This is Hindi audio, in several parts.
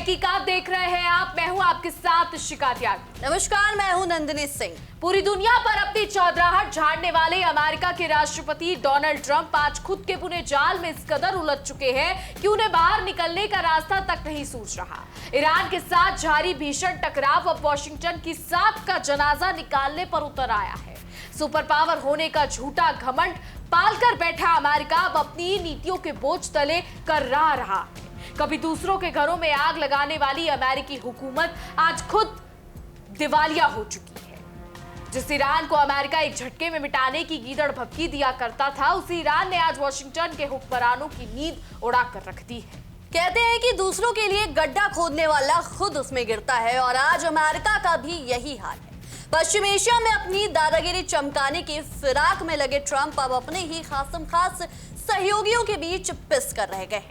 तहकीकात देख रहे हैं आप। मैं हूं आपके साथ शिका त्यागी। नमस्कार, मैं हूं नंदिनी सिंह। पूरी दुनिया पर अपनी चौधराहट झाड़ने वाले अमेरिका के राष्ट्रपति डोनाल्ड ट्रंप आज खुद के पुणे जाल में इस कदर उलझ चुके हैं कि उन्हें बाहर निकलने का रास्ता तक नहीं सूझ रहा। ईरान के साथ जारी भीषण टकराव अब वॉशिंगटन की साख का जनाजा निकालने पर उतर आया है। सुपर पावर होने का झूठा घमंड पालकर बैठा अमेरिका अब अपनी नीतियों के बोझ तले कर्रा रहा है। कभी दूसरों के घरों में आग लगाने वाली अमेरिकी हुकूमत आज खुद दिवालिया हो चुकी है। जिस ईरान को अमेरिका एक झटके में मिटाने की गीदड़ भभकी दिया करता था, उसी ईरान ने आज वॉशिंगटन के हुक्मरानों की नींद उड़ा कर रख दी है। कहते हैं कि दूसरों के लिए गड्ढा खोदने वाला खुद उसमें गिरता है और आज अमेरिका का भी यही हाल है। पश्चिम एशिया में अपनी दादागिरी चमकाने की फिराक में लगे ट्रंप अब अपने ही खास सहयोगियों के बीच पिस कर रह गए।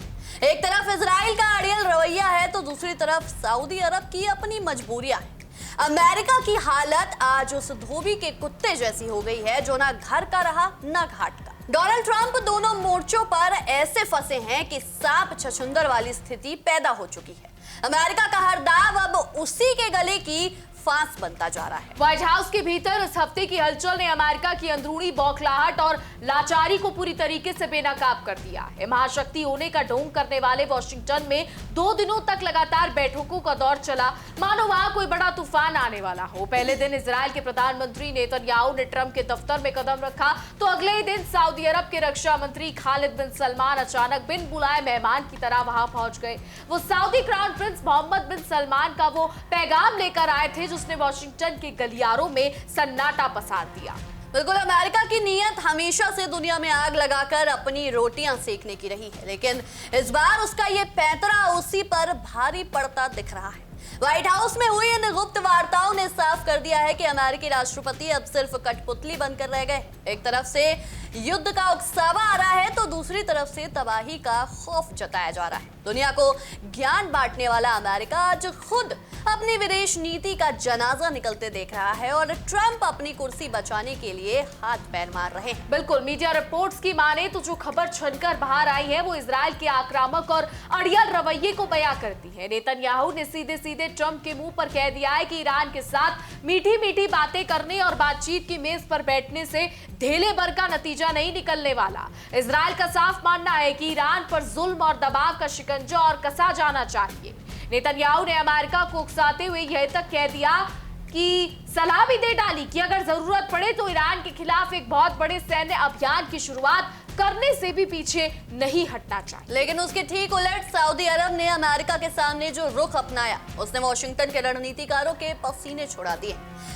एक तरफ इजराइल का अड़ियल रवैया है तो दूसरी तरफ सऊदी अरब की अपनी मजबूरियां हैं। अमेरिका की हालत आज उस धोबी के कुत्ते जैसी हो गई है जो ना घर का रहा ना घाट का। डोनाल्ड ट्रंप दोनों मोर्चों पर ऐसे फंसे हैं कि सांप छछूंदर वाली स्थिति पैदा हो चुकी है। अमेरिका का हर दाव अब उसी के गले की फांस बनता जा रहा है। व्हाइट हाउस के भीतर इस हफ्ते की हलचल ने अमेरिका की अंदरूनी बौखलाहट और लाचारी को पूरी तरीके से बेनकाब कर दिया है। महाशक्ति होने का ढोंग करने वाले वॉशिंगटन में 2 दिनों तक लगातार बैठकों का दौर चला, मानो वहां कोई बड़ा तूफान आने वाला हो। पहले दिन इजराइल के प्रधानमंत्री नेतन्याहू ने ट्रंप के दफ्तर में कदम रखा तो अगले ही दिन सऊदी अरब के रक्षा मंत्री खालिद बिन सलमान अचानक बिन बुलाए मेहमान की तरह वहां पहुंच गए। वो सऊदी क्राउन प्रिंस मोहम्मद बिन सलमान का वो पैगाम लेकर आए थे जिसने वॉशिंगटन के गलियारों में सन्नाटा पसार दिया। बिल्कुल, अमेरिका की नीयत हमेशा से दुनिया में आग लगाकर अपनी रोटियां सेकने की रही है, लेकिन इस बार उसका ये पैंतरा उसी पर भारी पड़ता दिख रहा है। व्हाइट हाउस में हुई इन गुप्त वार्ताओं ने साफ कर दिया है कि अमेरिकी राष्ट्रपति अब सिर्फ कठपुतली बनकर रह गए। एक तरफ से युद्ध का उकसावा आ रहा है तो दूसरी तरफ से तबाही का खौफ जताया जा रहा है। दुनिया को ज्ञान बांटने वाला अमेरिका आज खुद अपनी विदेश नीति का जनाजा निकलते देख रहा है और ट्रंप अपनी कुर्सी बचाने के लिए हाथ पैर मार रहे हैं। बिल्कुल, मीडिया रिपोर्ट्स की माने तो जो खबर छनकर बाहर आई है वो इजराइल के आक्रामक और अड़ियल रवैये को बयां करती है। नेतन्याहू ने सीधे सीधे ट्रंप के मुंह पर कह दिया है कि ईरान के साथ मीठी मीठी बातें करने और बातचीत की मेज पर बैठने से ढेले भर का नतीजा नहीं निकलने वाला। इजराइल का साफ मानना है कि ईरान पर जुल्म और दबाव का शिकंजा और कसा जाना चाहिए। नेतन्याहू ने अमेरिका को उकसाते हुए यह तक कह दिया कि सलाह भी दे डाली कि अगर जरूरत पड़े तो ईरान के खिलाफ एक बहुत बड़े सैन्य अभियान की शुरुआत करने से भी पीछे नहीं हटना चाहिए। लेकिन उसके ठीक उलट सऊदी अरब ने अमेरिका के सामने जो रुख अपनाया उसने वॉशिंगटन के रणनीतिकारों के पसीने छुड़ा दिए।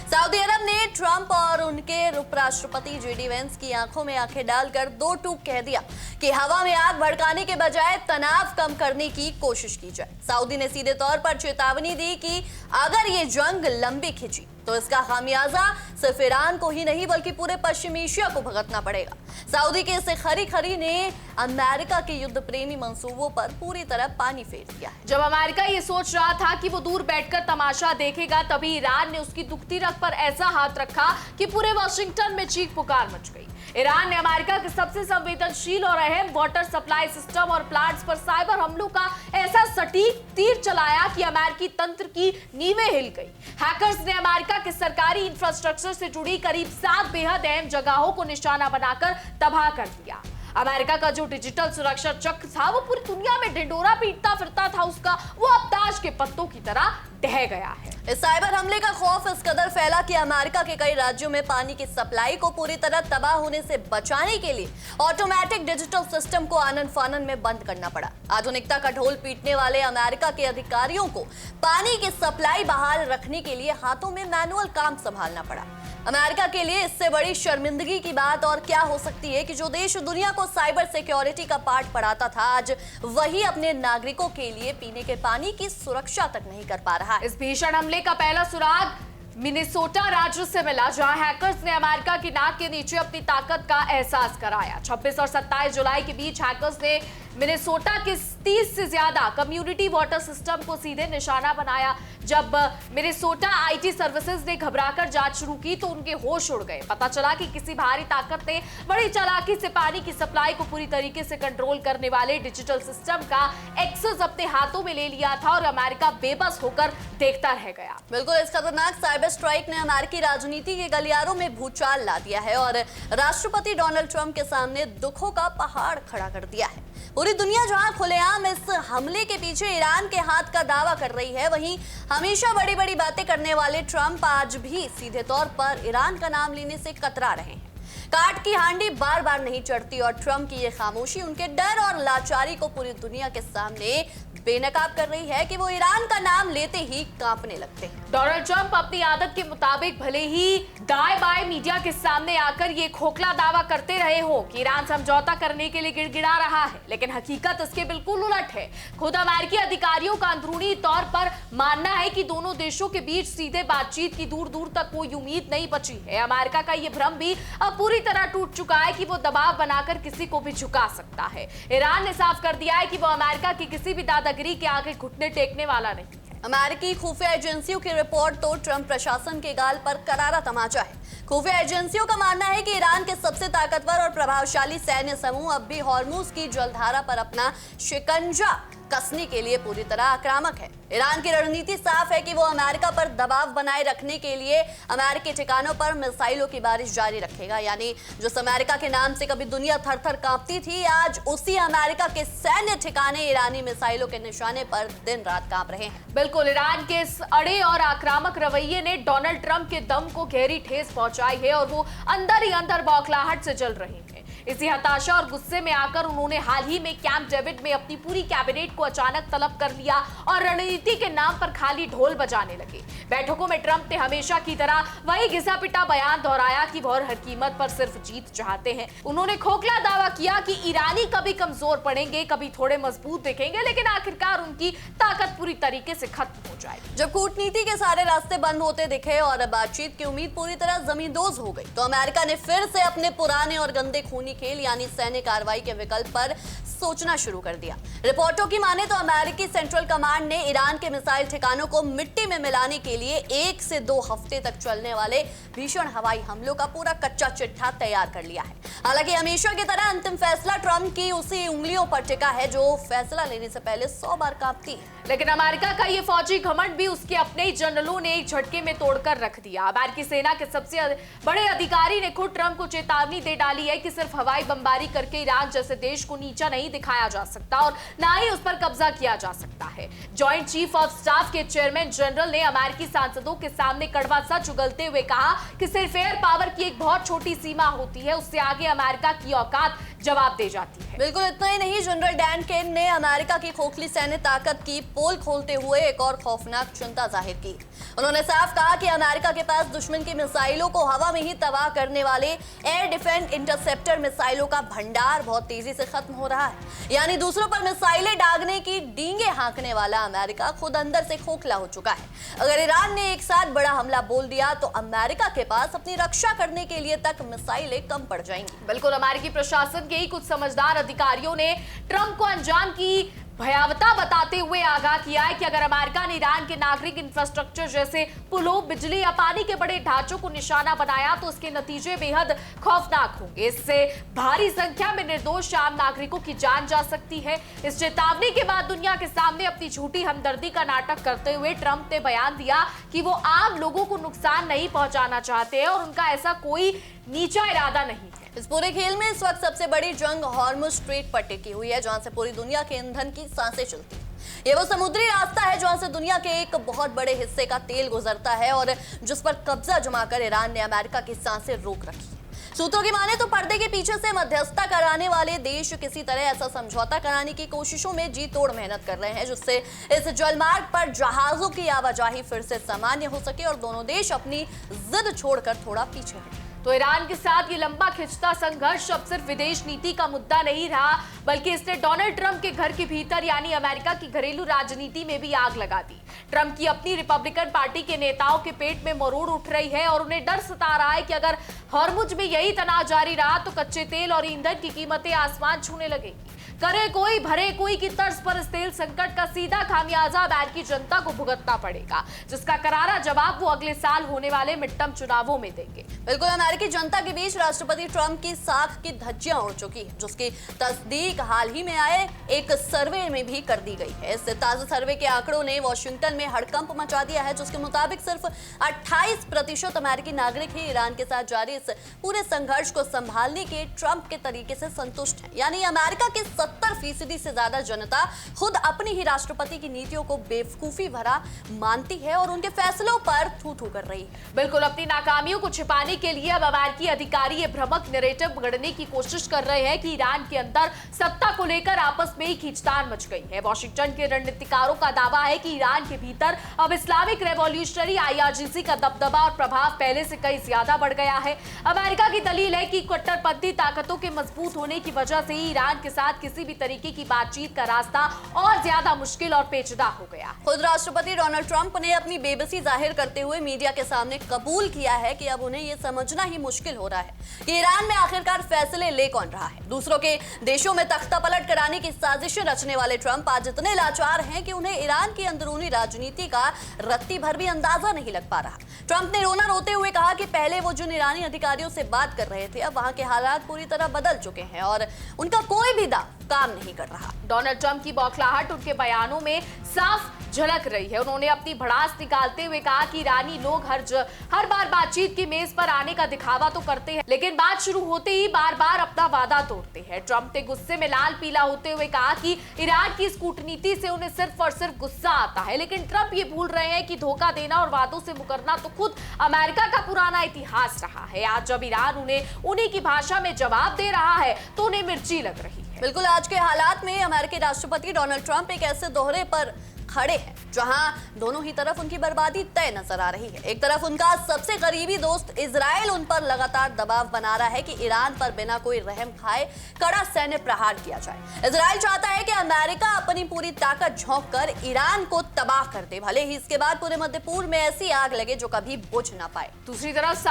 सऊदी अरब ने ट्रंप और उनके उपराष्ट्रपति जेडी वेंस की आंखों में आंखें डालकर 2 टूक कह दिया कि हवा में आग भड़काने के बजाय तनाव कम करने की कोशिश की जाए। सऊदी ने सीधे तौर पर चेतावनी दी कि अगर ये जंग लंबी खिंची तो इसका खामियाजा सिर्फ ईरान को ही नहीं बल्कि पूरे पश्चिम एशिया को भुगतना पड़ेगा। सऊदी के इस खरी ने अमेरिका के युद्ध प्रेमी मंसूबों पर पूरी तरह पानी फेर दिया है। जब अमेरिका ये सोच रहा था कि वो दूर बैठकर तमाशा देखेगा, तभी ईरान ने उसकी दुखती रग पर ऐसा हाथ रखा कि पूरे वॉशिंगटन में चीख पुकार मच गई। ईरान ने अमेरिका के सबसे संवेदनशील और अहम वाटर सप्लाई सिस्टम और प्लांट्स पर साइबर हमलों का ऐसा सटीक तीर चलाया कि अमेरिकी तंत्र की नींवें हिल गई। हैकर्स ने अमेरिका के सरकारी इंफ्रास्ट्रक्चर से जुड़ी करीब 7 बेहद अहम जगहों को निशाना बनाकर तबाह कर दिया। अमेरिका का जो डिजिटल सुरक्षा चक्र था वो पूरी दुनिया में ढिंडोरा पीटता फिरता था उसका, वो अब ताश के पत्तों की तरह ढह गया है। इस साइबर हमले का खौफ इस कदर फैला कि अमेरिका के कई राज्यों में पानी की सप्लाई को पूरी तरह तबाह होने से बचाने के लिए ऑटोमेटिक डिजिटल सिस्टम को आनन फानन में बंद करना पड़ा। आधुनिकता का ढोल पीटने वाले अमेरिका के अधिकारियों को पानी की सप्लाई बहाल रखने के लिए हाथों में मैनुअल काम संभालना पड़ा। अमेरिका के लिए इससे बड़ी शर्मिंदगी की बात और क्या हो सकती है कि जो देश दुनिया को साइबर सिक्योरिटी का पाठ पढ़ाता था आज वही अपने नागरिकों के लिए पीने के पानी की सुरक्षा तक नहीं कर पा रहा। इस भीषण हमले का पहला सुराग मिनेसोटा राज्य से मिला, जहां हैकर्स ने अमेरिका की नाक के नीचे अपनी ताकत का एहसास कराया। 26 और 27 जुलाई के बीच हैकर्स ने मिनेसोटा के 30 से ज्यादा कम्युनिटी वाटर सिस्टम को सीधे निशाना बनाया। जब मिनेसोटा आईटी सर्विसेज ने घबराकर जांच शुरू की तो उनके होश उड़ गए। पता चला कि किसी भारी ताकत ने बड़ी चालाकी से पानी की सप्लाई को पूरी तरीके से कंट्रोल करने वाले डिजिटल सिस्टम का एक्सेस अपने हाथों में ले लिया था और अमेरिका बेबस होकर देखता रह गया। बिल्कुल, इस खतरनाक साइबर स्ट्राइक ने अमेरिकी राजनीति के गलियारों में भूचाल ला दिया है और राष्ट्रपति डोनाल्ड ट्रंप के सामने दुखों का पहाड़ खड़ा कर दिया है। पूरी दुनिया जहां खुलेआम इस हमले के पीछे ईरान के हाथ का दावा कर रही है, वहीं हमेशा बड़ी बड़ी बातें करने वाले ट्रंप आज भी सीधे तौर पर ईरान का नाम लेने से कतरा रहे हैं। काट की हांडी बार बार नहीं चढ़ती और ट्रंप की ये खामोशी उनके डर और लाचारी को पूरी दुनिया के सामने बेनकाब कर रही है कि वो ईरान का नाम लेते ही कांपने लगते हैं। डोनाल्ड ट्रंप अपनी आदत के मुताबिक भले ही दाएं बाएं मीडिया के सामने आकर ये खोखला दावा करते रहे हो कि ईरान समझौता करने के लिए गिड़गिड़ा रहा है, लेकिन हकीकत इसके बिल्कुल उलट है। खुद अमेरिकी अधिकारियों का अंदरूनी तौर पर मानना है कि दोनों देशों के बीच सीधे बातचीत की दूर दूर तक कोई उम्मीद नहीं बची है। अमेरिका का ये भ्रम भी अब पूरी तरह टूट चुका है कि वो दबाव बनाकर किसी को भी झुका सकता है। ईरान ने साफ कर दिया है कि वो अमेरिका की किसी भी दादागिरी के आगे घुटने टेकने वाला नहीं है। अमेरिकी खुफिया एजेंसियों की रिपोर्ट तो ट्रंप प्रशासन के गाल पर करारा तमाचा है। खुफिया एजेंसियों का मानना है कि ईरान के सबसे ताकतवर और प्रभावशाली सैन्य समूह अब भी हॉर्मुज की जलधारा पर अपना शिकंजा कसने के लिए पूरी तरह आक्रामक है। ईरान की रणनीति साफ है कि वो अमेरिका पर दबाव बनाए रखने के लिए अमेरिकी ठिकानों पर मिसाइलों की बारिश जारी रखेगा। यानी जिस अमेरिका के नाम से कभी दुनिया थर-थर कांपती थी, आज उसी अमेरिका के सैन्य ठिकाने ईरानी मिसाइलों के निशाने पर दिन रात कांप रहे हैं। बिल्कुल, ईरान के इस अड़े और आक्रामक रवैये ने डोनाल्ड ट्रंप के दम को गहरी ठेस पहुंचाई है और वो अंदर ही अंदर बौखलाहट से जल रहे हैं। इसी हताशा और गुस्से में आकर उन्होंने हाल ही में कैंप डेविड में अपनी पूरी कैबिनेट को अचानक तलब कर लिया और रणनीति के नाम पर खाली ढोल बजाने लगे। बैठकों में ट्रंप ने हमेशा की तरह वही घिसा पिटा बयान दोहराया कि वो हर कीमत पर सिर्फ जीत चाहते हैं। उन्होंने खोखला दावा किया कि ईरानी कभी कमजोर पड़ेंगे, कभी थोड़े मजबूत दिखेंगे, लेकिन आखिरकार उनकी ताकत पूरी तरीके से खत्म हो जाएगी। जब कूटनीति के सारे रास्ते बंद होते दिखे और बातचीत की उम्मीद पूरी तरह जमींदोज हो गई, तो अमेरिका ने फिर से अपने पुराने और गंदे खूनी खेल यानी सैन्य कार्रवाई के विकल्प पर सोचना शुरू कर दिया। रिपोर्टों की माने तो अमेरिकी सेंट्रल कमांड ने ईरान के मिसाइल ठिकानों को मिट्टी में मिलाने के लिए 1 से 2 हफ्ते तक चलने वाले भीषण हवाई हमलों का पूरा कच्चा चिट्ठा तैयार कर लिया है। हालांकि हमेशा की तरह अंतिम फैसला ट्रंप की उसी उंगलियों पर टिका है जो फैसला लेने से पहले 100 बार कांपती है। लेकिन अमेरिका का ये फौजी घमंड भी उसके अपने ही जनरलों ने एक झटके में तोड़कर रख दिया। अमेरिकी सेना के सबसे बड़े अधिकारी ने खुद ट्रंप को चेतावनी दे डाली है कि सिर्फ हवाई बमबारी करके ईरान जैसे देश को नीचा नहीं दिखाया जा सकता और ना ही उस पर कब्जा किया जा सकता है। जॉइंट चीफ ऑफ स्टाफ के चेयरमैन जनरल ने अमेरिकी सांसदों के सामने कड़वा सच उगलते हुए कहा कि सिर्फ एयर पावर की एक बहुत छोटी सीमा होती है, उससे आगे अमेरिका की औकात जवाब दे जाती है। बिल्कुल इतना ही नहीं, जनरल डैन केन ने अमेरिका की खोखली सैन्य ताकत की पोल खोलते हुए एक और खौफनाक चिंता जाहिर की। उन्होंने साफ कहा कि अमेरिका के पास दुश्मन की मिसाइलों को हवा में ही तबाह करने वाले एयर डिफेंस इंटरसेप्टर मिसाइलों का भंडार बहुत तेजी से खत्म हो रहा है। यानी दूसरों पर मिसाइलें दागने की डींगे हाँकने वाला अमेरिका खुद अंदर से खोखला हो चुका है। अगर ईरान ने एक साथ बड़ा हमला बोल दिया तो अमेरिका के पास अपनी रक्षा करने के लिए तक मिसाइलें कम पड़ जाएंगी। बिल्कुल, अमेरिकी प्रशासन के ही कुछ समझदार अधिकारियों ने ट्रंप को अंजाम की भयावता बताते हुए आगाह किया है कि अगर अमेरिका ने ईरान के नागरिक इंफ्रास्ट्रक्चर जैसे पुलों, बिजली या पानी के बड़े ढांचों को निशाना बनाया तो उसके नतीजे बेहद खौफनाक होंगे। इससे भारी संख्या में निर्दोष आम नागरिकों की जान जा सकती है। इस चेतावनी के बाद दुनिया के सामने अपनी झूठी हमदर्दी का नाटक करते हुए ट्रंप ने बयान दिया कि वो आम लोगों को नुकसान नहीं पहुंचाना चाहते हैं और उनका ऐसा कोई नीचा इरादा नहीं है। इस पूरे खेल में इस वक्त सबसे बड़ी जंग हॉर्मुज स्ट्रेट पर टिकी हुई है, जहां से पूरी दुनिया के ईंधन की सांसें चलती हैं। ये वो समुद्री रास्ता है जहां से दुनिया के एक बहुत बड़े हिस्से का तेल गुजरता है और जिस पर कब्जा जमाकर ईरान ने अमेरिका की सांसें रोक रखी है। सूत्रों की माने तो पर्दे के पीछे से मध्यस्थता कराने वाले देश किसी तरह ऐसा समझौता कराने की कोशिशों में जी तोड़ मेहनत कर रहे हैं, जिससे इस जलमार्ग पर जहाजों की आवाजाही फिर से सामान्य हो सके और दोनों देश अपनी जिद छोड़कर थोड़ा पीछे हटें। तो ईरान के साथ ये लंबा खिंचता संघर्ष अब सिर्फ विदेश नीति का मुद्दा नहीं रहा, बल्कि इसने डोनाल्ड ट्रंप के घर के भीतर यानी अमेरिका की घरेलू राजनीति में भी आग लगा दी। ट्रंप की अपनी रिपब्लिकन पार्टी के नेताओं के पेट में मरोड़ उठ रही है और उन्हें डर सता रहा है कि अगर हॉर्मुज में यही तनाव जारी रहा तो कच्चे तेल और ईंधन की कीमतें आसमान छूने लगेंगी। करे कोई भरे कोई की तर्ज पर इस तेल संकट का सीधा खामियाजा अमेरिकी जनता को भुगतना पड़ेगा, जिसका करारा जवाब वो अगले साल होने वाले मिडटर्म चुनावों में देंगे। बिल्कुल, अमेरिकी जनता के बीच राष्ट्रपति ट्रंप की साख की धज्जियां उड़ चुकी है, जिसकी तस्दीक हाल ही में आए एक सर्वे में भी कर दी गई है। इस ताजा सर्वे के आंकड़ों ने वॉशिंगटन में हड़कंप मचा दिया है, जिसके मुताबिक सिर्फ 28% अमेरिकी नागरिक ही ईरान के साथ जारी इस पूरे संघर्ष को संभालने के ट्रंप के तरीके से संतुष्ट है। यानी अमेरिका के 70% से ज्यादा जनता खुद अपनी ही राष्ट्रपति की नीतियों को बेवकूफी भरा मानती है और उनके फैसलों पर थू-थू कर रही है। बिल्कुल, अपनी नाकामियों को छिपाने के लिए अब अमेरिकी अधिकारी ये भ्रामक नैरेटिव गढ़ने की कोशिश कर रहे हैं कि ईरान के अंदर सत्ता को लेकर आपस में ही खींचतान मच गई है। वॉशिंगटन के रणनीतिकारों का दावा है कि ईरान के भीतर अब इस्लामिक रेवोल्यूशनरी IRGC का दबदबा और प्रभाव पहले से कई ज्यादा बढ़ गया है। अमेरिका की दलील है कि कट्टरपंथी ताकतों के मजबूत होने की वजह से ही ईरान के साथ किसी भी तरीके की बातचीत का रास्ता और ज्यादा मुश्किल और पेचीदा हो गया। खुद राष्ट्रपति डोनाल्ड ट्रंप ने अपनी बेबसी जाहिर करते हुए मीडिया के सामने कबूल किया है कि अब उन्हें यह समझना ही मुश्किल हो रहा है कि ईरान में आखिरकार फैसले ले कौन रहा है। दूसरों के देशों में तख्ता पलट कराने की साजिशें रचने वाले ट्रंप आज इतने लाचार हैं कि उन्हें ईरान की अंदरूनी राजनीति का रत्ती भर भी अंदाजा नहीं लग पा रहा। ट्रंप ने रोना रोते हुए कहा कि पहले वो जिन ईरानी अधिकारियों से बात कर रहे थे, अब वहां के हालात पूरी तरह बदल चुके हैं और उनका कोई भी दाव काम नहीं कर रहा। डोनाल्ड ट्रंप की बौखलाहट उनके बयानों में साफ झलक रही है। उन्होंने अपनी भड़ास निकालते हुए कहा कि ईरानी लोग हर बार बातचीत की मेज पर आने का दिखावा तो करते हैं, लेकिन बात शुरू होते ही बार बार अपना वादा तोड़ते हैं। ट्रंप ने गुस्से में लाल पीला होते हुए कहा कि ईरान की इस कूटनीति से उन्हें सिर्फ और सिर्फ गुस्सा आता है, लेकिन ट्रंप ये भूल रहे हैं कि धोखा देना और वादों से मुकरना तो खुद अमेरिका का पुराना इतिहास रहा है। आज जब ईरान उन्हीं की भाषा में जवाब दे रहा है तो उन्हें मिर्ची लग रही है। बिल्कुल, आज के हालात में अमेरिकी राष्ट्रपति डोनाल्ड ट्रंप एक ऐसे दोहरे पर खड़े हैं जहां दोनों ही तरफ उनकी बर्बादी तय नजर आ रही है। एक तरफ उनका सबसे करीबी दोस्त इजराइल उन पर लगातार दबाव बना रहा है कि ईरान पर बिना कोई रहम खाए कड़ा सैन्य प्रहार किया जाए। इजराइल चाहता है कि अमेरिका अपनी पूरी ताकत झोंक कर ईरान को तबाह कर दे, भले ही इसके बाद पूरे मध्य पूर्व में ऐसी आग लगे जो कभी बुझ ना पाए। दूसरी तरफ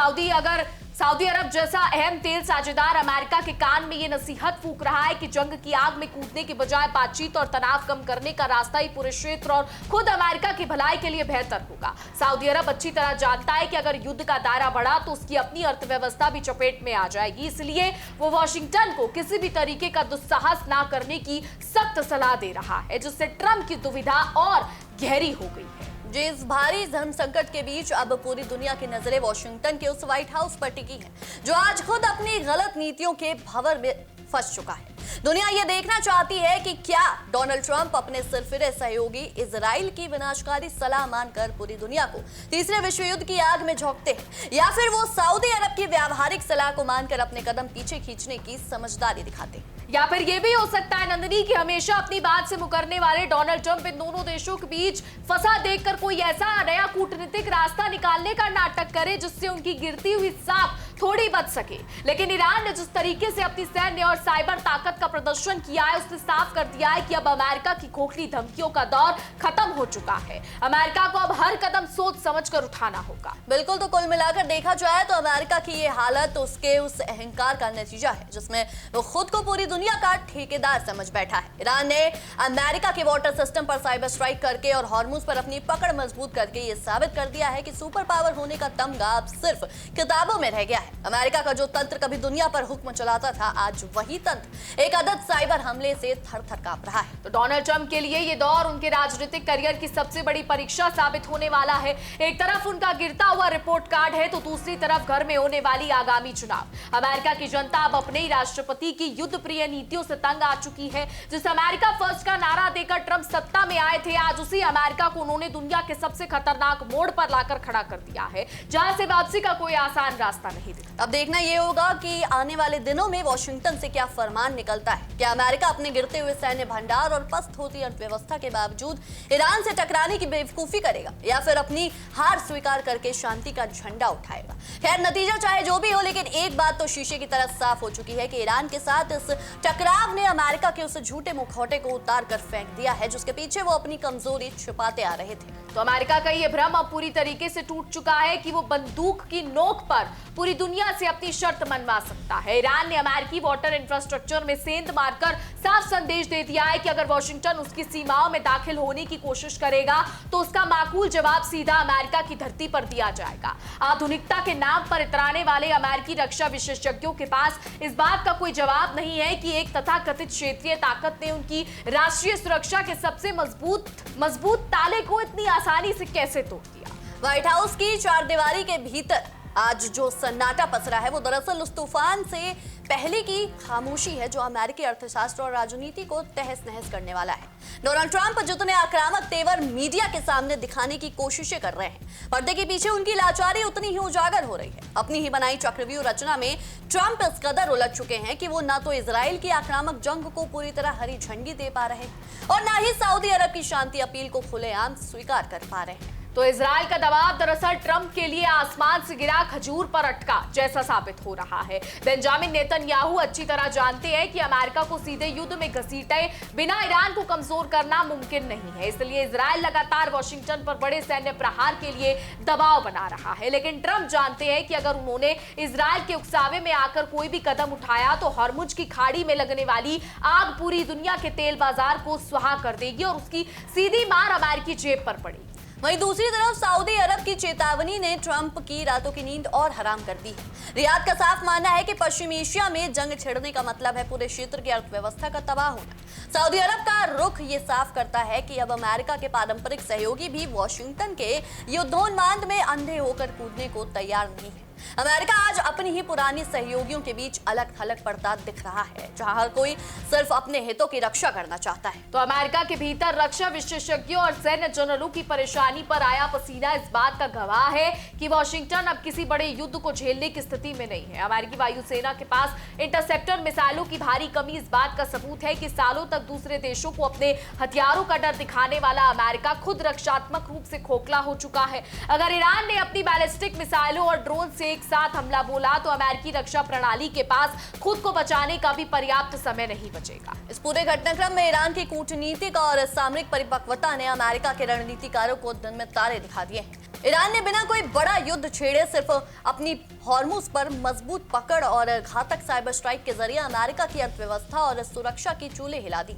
सऊदी अरब जैसा अहम तेल साझेदार अमेरिका के कान में ये नसीहत फूंक रहा है कि जंग की आग में कूदने के बजाय बातचीत और तनाव कम करने का रास्ता ही पूरे क्षेत्र और खुद अमेरिका की भलाई के लिए बेहतर होगा। सऊदी अरब अच्छी तरह जानता है कि अगर युद्ध का दायरा बढ़ा तो उसकी अपनी अर्थव्यवस्था भी चपेट में आ जाएगी, इसलिए वो वॉशिंगटन को किसी भी तरीके का दुस्साहस ना करने की सख्त सलाह दे रहा है, जिससे ट्रंप की दुविधा और गहरी हो गई है। इस भारी धर्म संकट के बीच अब पूरी दुनिया की नजरें वॉशिंगटन के उस व्हाइट हाउस पर टिकी हैं, जो आज खुद अपनी गलत नीतियों के भंवर में फंस चुका है। दुनिया ये देखना चाहती है कि क्या डोनाल्ड ट्रंप अपने सिरफिरे सहयोगी इजराइल की विनाशकारी सलाह मानकर पूरी दुनिया को तीसरे विश्व युद्ध की आग में झोंकते हैं, या फिर वो सऊदी अरब की व्यावहारिक सलाह को मानकर अपने कदम पीछे खींचने की समझदारी दिखाते हैं। या फिर ये भी हो सकता है नंदिनी कि हमेशा अपनी बात से मुकरने वाले डोनाल्ड ट्रंप इन दोनों देशों के बीच फंसा देखकर कोई ऐसा नया कूटनीतिक रास्ता निकालने का नाटक करे जिससे उनकी गिरती हुई सांप थोड़ी बच सके। लेकिन ईरान ने जिस तरीके से अपनी सैन्य और साइबर ताकत का प्रदर्शन किया है, उसने साफ कर दिया है कि अब अमेरिका की खोखली धमकियों का दौर खत्म हो चुका है। अमेरिका को अब हर कदम सोच समझकर उठाना होगा। बिल्कुल, तो कुल मिलाकर देखा जाए तो अमेरिका की ये हालत उसके उस अहंकार का नतीजा है जिसमें वो खुद को पूरी दुनिया का ठेकेदार समझ बैठा है। ईरान ने अमेरिका के वाटर सिस्टम पर साइबर स्ट्राइक करके और हॉर्मुज पर अपनी पकड़ मजबूत करके ये साबित कर दिया है कि सुपर पावर होने का तमगा अब सिर्फ किताबों में रह गया है। अमेरिका का जो तंत्र कभी दुनिया पर हुक्म चलाता था, आज वही तंत्र एक अदद साइबर हमले से थर-थर कांप रहा है। तो डोनाल्ड ट्रंप के लिए ये दौर उनके राजनीतिक करियर की सबसे बड़ी परीक्षा साबित होने वाला है। एक तरफ उनका गिरता हुआ रिपोर्ट कार्ड है तो दूसरी तरफ घर में होने वाली आगामी चुनाव। अमेरिका की जनता अब अपने ही राष्ट्रपति की युद्ध प्रिय नीतियों से तंग आ चुकी है। जिस अमेरिका फर्स्ट का नारा देकर ट्रंप सत्ता में आए थे, आज उसी अमेरिका को उन्होंने दुनिया के सबसे खतरनाक मोड़ पर लाकर खड़ा कर दिया है, जहां से वापसी का कोई आसान रास्ता नहीं दिखता। अब देखना यह होगा कि आने वाले दिनों में वॉशिंगटन से क्या फरमान निकलता है। क्या अमेरिका अपने गिरते हुए सैन्य भंडार और पस्त होती अर्थव्यवस्था के बावजूद ईरान से टकराने की बेवकूफी करेगा, या फिर अपनी हार स्वीकार करके शांति का झंडा उठाएगा। खैर, नतीजा चाहे जो भी हो, लेकिन एक बात तो शीशे की तरह साफ हो चुकी है कि ईरान के साथ इस टकराव ने अमेरिका के उस झूठे मुखौटे को उतार कर फेंक दिया है जिसके पीछे वो अपनी कमजोरी छुपाते आ रहे थे। तो अमेरिका का यह भ्रम अब पूरी तरीके से टूट चुका है कि वो बंदूक की नोक पर पूरी दुनिया से अपनी शर्त मनवा सकता है। ईरान ने अमेरिकी वाटर इंफ्रास्ट्रक्चर में सेंध मारकर साफ संदेश दे दिया है कि अगर वॉशिंगटन उसकी सीमाओं में दाखिल होने की कोशिश करेगा तो उसका माकूल जवाब सीधा अमेरिका की धरती पर दिया जाएगा। आधुनिकता के नाम पर इतराने वाले अमेरिकी रक्षा विशेषज्ञों के पास इस बात का कोई जवाब नहीं है कि एक तथाकथित क्षेत्रीय ताकत ने उनकी राष्ट्रीय सुरक्षा के सबसे मजबूत ताले को इतनी आसानी से कैसे तोड़ दिया। व्हाइट हाउस की चारदीवारी के भीतर आज जो सन्नाटा पसरा है वो दरअसल उस तूफान से पहले की खामोशी है जो अमेरिकी अर्थशास्त्र और राजनीति को तहस नहस करने वाला है। डोनाल्ड ट्रंप जितने आक्रामक तेवर मीडिया के सामने दिखाने की कोशिशें कर रहे हैं, पर्दे के पीछे उनकी लाचारी उतनी ही उजागर हो रही है। अपनी ही बनाई चक्रव्यूह रचना में ट्रंप इस कदर उलझ चुके हैं कि वो ना तो इजराइल की आक्रामक जंग को पूरी तरह हरी झंडी दे पा रहे हैं और ना ही सऊदी अरब की शांति अपील को खुलेआम स्वीकार कर पा रहे हैं। तो इजराइल का दबाव दरअसल ट्रंप के लिए आसमान से गिरा खजूर पर अटका जैसा साबित हो रहा है। बेंजामिन नेतन्याहू अच्छी तरह जानते हैं कि अमेरिका को सीधे युद्ध में घसीटे बिना ईरान को कमजोर करना मुमकिन नहीं है। इसलिए इजराइल लगातार वॉशिंगटन पर बड़े सैन्य प्रहार के लिए दबाव बना रहा है। लेकिन ट्रंप जानते हैं कि अगर उन्होंने इजराइल के उकसावे में आकर कोई भी कदम उठाया तो हरमुज की खाड़ी में लगने वाली आग पूरी दुनिया के तेल बाजार को सुहा कर देगी और उसकी सीधी मार अमेरिकी जेब पर पड़ेगी। वहीं दूसरी तरफ सऊदी अरब की चेतावनी ने ट्रंप की रातों की नींद और हराम कर दी है। रियाद का साफ मानना है कि पश्चिम एशिया में जंग छिड़ने का मतलब है पूरे क्षेत्र की अर्थव्यवस्था का तबाह होना। सऊदी अरब का रुख ये साफ करता है कि अब अमेरिका के पारंपरिक सहयोगी भी वॉशिंगटन के युद्धोन्माद में अंधे होकर कूदने को तैयार नहीं है। अमेरिका आज अपनी ही पुरानी सहयोगियों के बीच अलग थलग पड़ता दिख रहा है, जहां हर कोई सिर्फ अपने हितों की रक्षा करना चाहता है। तो अमेरिका के भीतर रक्षा विशेषज्ञों और सैन्य जनरलों की परेशानी पर आया पसीना इस बात का गवाह है कि वॉशिंगटन अब किसी बड़े युद्ध को झेलने की स्थिति में नहीं है। अमेरिकी वायुसेना के पास इंटरसेप्टर मिसाइलों की भारी कमी इस बात का सबूत है कि सालों तक दूसरे देशों को अपने हथियारों का डर दिखाने वाला अमेरिका खुद रक्षात्मक रूप से खोखला हो चुका है। अगर ईरान ने अपनी बैलिस्टिक मिसाइलों और ड्रोन से एक साथ हमला बोला तो अमेरिकी रक्षा प्रणाली के पास खुद को बचाने का भी पर्याप्त समय नहीं बचेगा। इस पूरे घटनाक्रम में ईरान की कूटनीतिक और सामरिक परिपक्वता ने अमेरिका के रणनीतिकारों को दिन में तारे दिखा दिए हैं। ईरान ने बिना कोई बड़ा युद्ध छेड़े सिर्फ अपनी हॉर्मुज पर मजबूत पकड़ और घातक साइबर स्ट्राइक के जरिए अमेरिका की अर्थव्यवस्था और सुरक्षा की चूल्हे हिला दी।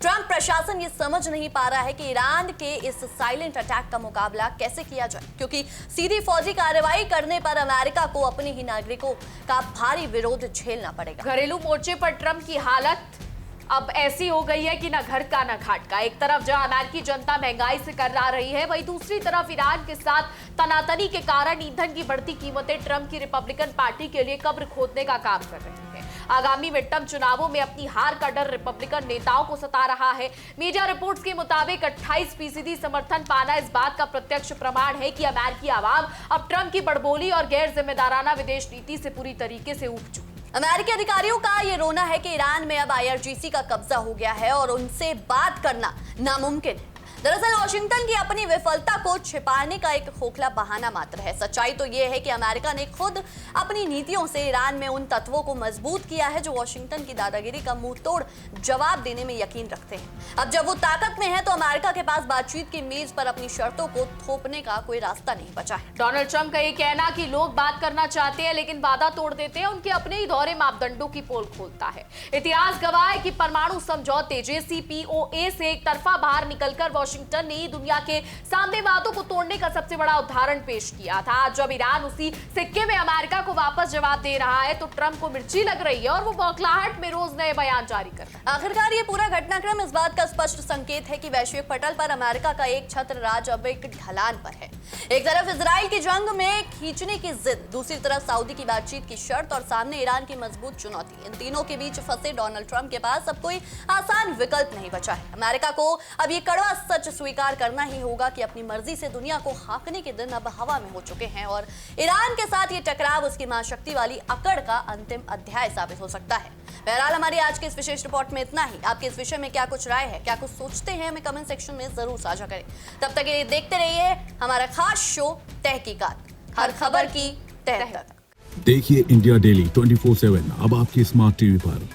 ट्रंप प्रशासन ये समझ नहीं पा रहा है कि ईरान के इस साइलेंट अटैक का मुकाबला कैसे किया जाए, क्योंकि सीधी फौजी कार्रवाई करने पर अमेरिका को अपने ही नागरिकों का भारी विरोध झेलना पड़ेगा। घरेलू मोर्चे पर ट्रंप की हालत अब ऐसी हो गई है कि ना घर का ना घाट का। एक तरफ जहां अमेरिकी जनता महंगाई से कर्रा रही है, वहीं दूसरी तरफ ईरान के साथ तनातनी के कारण ईंधन की बढ़ती कीमतें ट्रंप की रिपब्लिकन पार्टी के लिए कब्र खोदने का काम कर रही है। आगामी मिडटर्म चुनावों में अपनी हार का डर रिपब्लिकन नेताओं को सता रहा है। मीडिया रिपोर्ट्स के मुताबिक 28% समर्थन पाना इस बात का प्रत्यक्ष प्रमाण है कि अमेरिकी आवाम अब ट्रंप की बड़बोली और गैर जिम्मेदाराना विदेश नीति से पूरी तरीके से ऊब चुकी। अमेरिकी अधिकारियों का ये रोना है कि ईरान में अब IRGC का कब्जा हो गया है और उनसे बात करना नामुमकिन है। दरअसल वॉशिंगटन की अपनी विफलता को छिपाने का एक खोखला बहाना मात्र है। सच्चाई तो यह है कि अमेरिका ने खुद अपनी नीतियों से ईरान में उन तत्वों को मजबूत किया है जो वॉशिंगटन की दादागिरी का मुंह तोड़ जवाब देने में यकीन रखते हैं। अब जब वो ताकत में है तो अमेरिका के पास बातचीत की मेज पर अपनी शर्तों को थोपने का कोई रास्ता नहीं बचा है। डोनाल्ड ट्रंप का ये कहना कि लोग बात करना चाहते हैं लेकिन वादा तोड़ देते हैं, उनके अपने ही दोहरे मापदंडों की पोल खोलता है। इतिहास गवाह है कि परमाणु समझौते JCPOA से एक तरफा बाहर निकलकर वॉशिंगटन ने दुनिया के साम्यवादों को तोड़ने का सबसे बड़ा उदाहरण पेश किया था। आज जब ईरान उसी सिक्के में अमेरिका को वापस जवाब दे रहा है तो ट्रंप को मिर्ची लग रही है और वो बौखलाहट में रोज नए बयान जारी कर रहा है। आखिरकार ये पूरा घटनाक्रम इस बात का स्पष्ट संकेत है कि वैश्विक पटल पर अमेरिका का एक छत्र राज अब एक ढलान पर है। एक तरफ इजराइल की जंग में खींचने की जिद, दूसरी तरफ सऊदी की बातचीत की शर्त और सामने ईरान की मजबूत चुनौती। इन तीनों के बीच फंसे डोनाल्ड ट्रंप के पास अब कोई आसान विकल्प नहीं बचा है। अमेरिका को अब ये कड़वा सच स्वीकार करना ही होगा कि अपनी मर्जी से दुनिया को हाँकने के दिन अब हवा में हो चुके हैं और ईरान के साथ ये टकराव उसकी महाशक्ति वाली अकड़ का अंतिम अध्याय साबित हो सकता है। बहरहाल हमारी आज के इस विशेष रिपोर्ट में इतना ही। आपके इस विषय में क्या कुछ राय है, क्या कुछ सोचते हैं, हमें कमेंट सेक्शन में जरूर साझा करें। तब तक ये देखते रहिए हमारा खास शो तहकीकात, हर खबर की तह तक। देखिए इंडिया डेली 24/7 अब आपके स्मार्ट टीवी पर।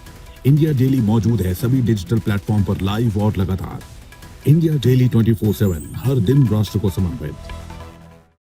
इंडिया डेली मौजूद है सभी डिजिटल प्लेटफॉर्म पर लाइव और लगातार। इंडिया डेली 24/7 हर दिन राष्ट्र को समर्पित।